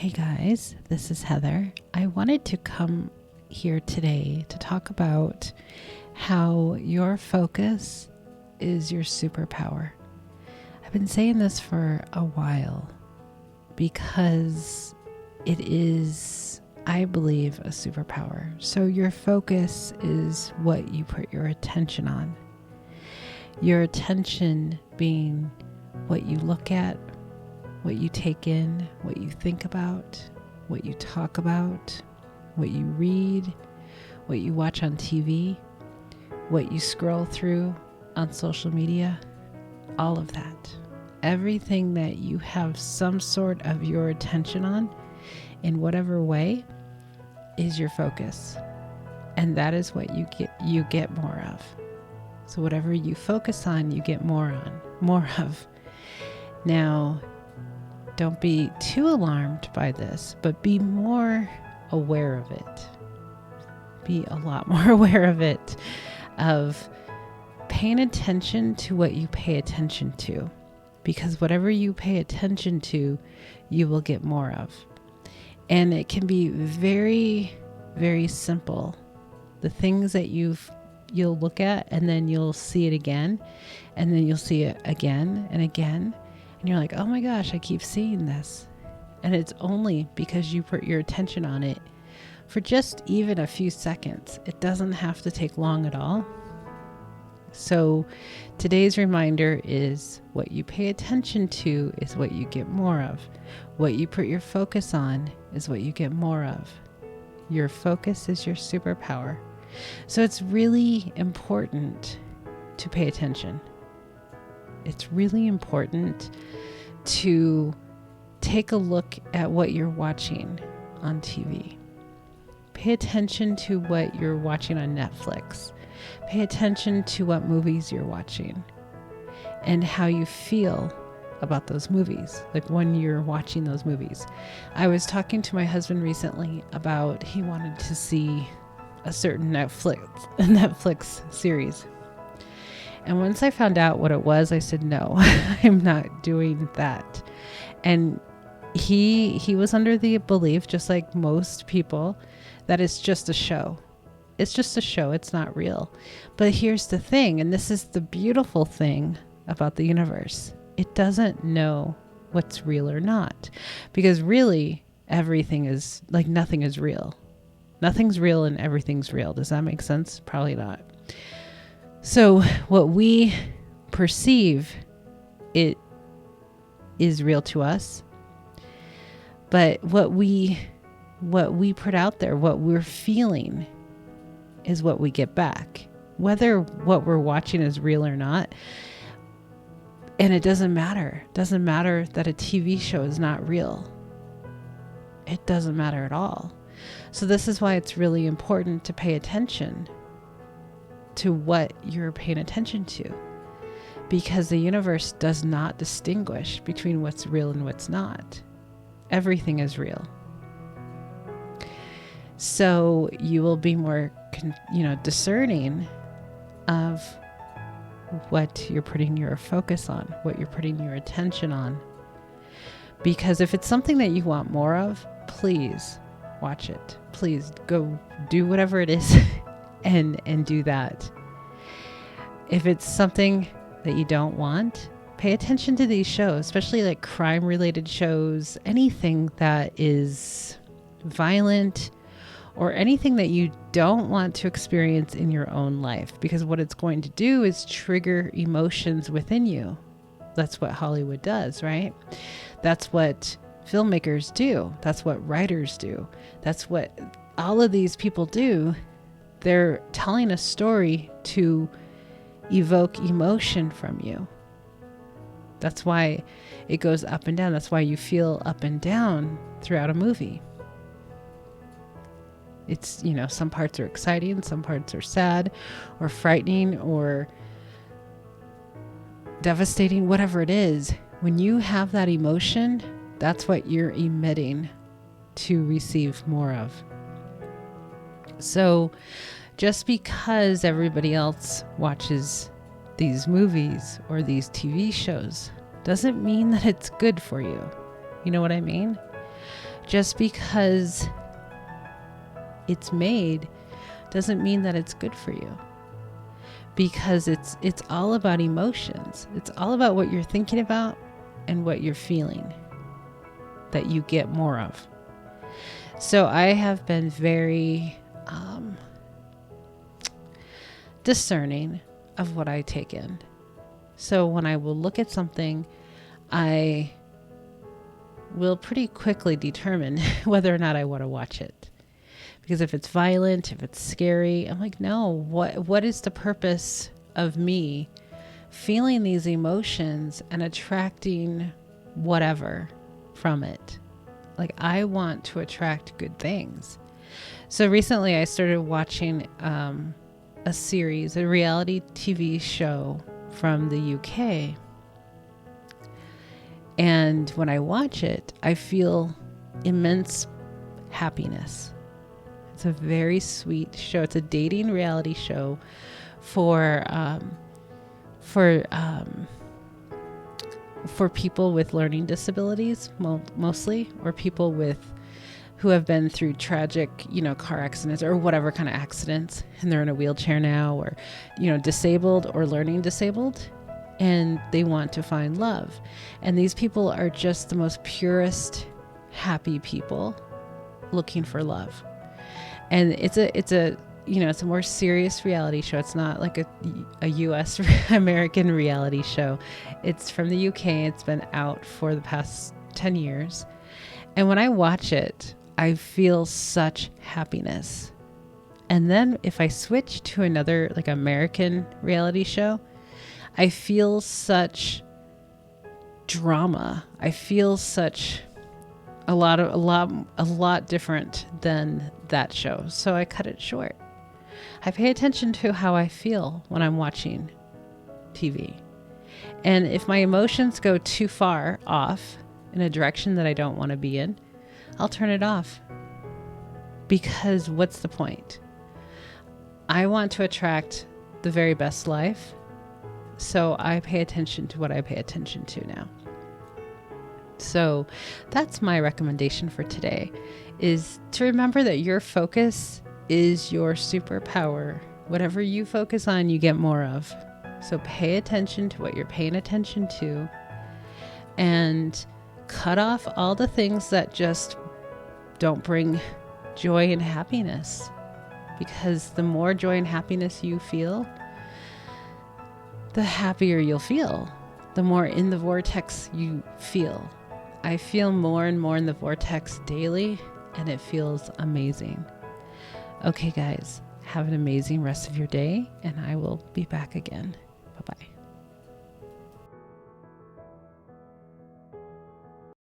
Hey guys, this is Heather. I wanted to come here today to talk about how your focus is your superpower. I've been saying this for a while because it is, I believe, a superpower. So your focus is what you put your attention on. Your attention being what you look at, what you take in, what you think about, what you talk about, what you read, what you watch on TV, what you scroll through on social media, all of that. Everything that you have some sort of your attention on in whatever way is your focus. And that is what you get more of. So whatever you focus on, you get more of. Now, don't be too alarmed by this, but be more aware of it. Be a lot more aware of it, of paying attention to what you pay attention to. Because whatever you pay attention to, you will get more of. And it can be very, very simple. The things that you'll look at, and then you'll see it again, and then you'll see it again and again. And you're like, oh my gosh, I keep seeing this. And it's only because you put your attention on it for just even a few seconds. It doesn't have to take long at all. So today's reminder is what you pay attention to is what you get more of. What you put your focus on is what you get more of. Your focus is your superpower. So it's really important to pay attention. It's really important to take a look at what you're watching on TV. Pay attention to what you're watching on Netflix. Pay attention to what movies you're watching and how you feel about those movies, like when you're watching those movies. I was talking to my husband recently about he wanted to see a certain Netflix series. And once I found out what it was, I said, no, I'm not doing that. And he was under the belief, just like most people, that it's just a show. It's just a show. It's not real. But here's the thing, and this is the beautiful thing about the universe. It doesn't know what's real or not. Because really, everything is, like, nothing is real. Nothing's real and everything's real. Does that make sense? Probably not. So what we perceive, it is real to us. But what we put out there, what we're feeling, is what we get back. Whether what we're watching is real or not. And it doesn't matter. It doesn't matter that a TV show is not real. It doesn't matter at all. So this is why it's really important to pay attention to what you're paying attention to, because the universe does not distinguish between what's real and what's not. Everything is real. So you will be more, discerning of what you're putting your focus on, what you're putting your attention on. Because if it's something that you want more of, please watch it. Please go do whatever it is and do that. If it's something that you don't want, pay attention to these shows, especially like crime related shows, anything that is violent or anything that you don't want to experience in your own life, because what it's going to do is trigger emotions within you. That's what Hollywood does, right? That's what filmmakers do. That's what writers do. That's what all of these people do. They're telling a story to evoke emotion from you. That's why it goes up and down. That's why you feel up and down throughout a movie. It's, some parts are exciting, some parts are sad or frightening or devastating, whatever it is. When you have that emotion, that's what you're emitting to receive more of. So just because everybody else watches these movies or these TV shows doesn't mean that it's good for you. You know what I mean? Just because it's made doesn't mean that it's good for you. Because it's all about emotions. It's all about what you're thinking about and what you're feeling that you get more of. So I have been very discerning of what I take in. So when I will look at something, I will pretty quickly determine whether or not I want to watch it. Because if it's violent, if it's scary, I'm like, no, what is the purpose of me feeling these emotions and attracting whatever from it? Like, I want to attract good things. So recently I started watching a series, a reality TV show from the UK. And when I watch it, I feel immense happiness. It's a very sweet show. It's a dating reality show for people with learning disabilities, mostly, or people who have been through tragic, car accidents or whatever kind of accidents, and they're in a wheelchair now, or, disabled or learning disabled, and they want to find love. And these people are just the most purest, happy people looking for love. And it's a more serious reality show. It's not like a US American reality show. It's from the UK. It's been out for the past 10 years. And when I watch it, I feel such happiness. And then if I switch to another like American reality show, I feel such drama. I feel such a lot different than that show. So I cut it short. I pay attention to how I feel when I'm watching TV. And if my emotions go too far off in a direction that I don't want to be in, I'll turn it off. Because what's the point? I want to attract the very best life. So I pay attention to what I pay attention to now. So that's my recommendation for today, is to remember that your focus is your superpower. Whatever you focus on, you get more of. So pay attention to what you're paying attention to, and cut off all the things that just don't bring joy and happiness. Because the more joy and happiness you feel, the happier you'll feel. The more in the vortex you feel. I feel more and more in the vortex daily, and it feels amazing. Okay, guys, have an amazing rest of your day, and I will be back again. Bye-bye.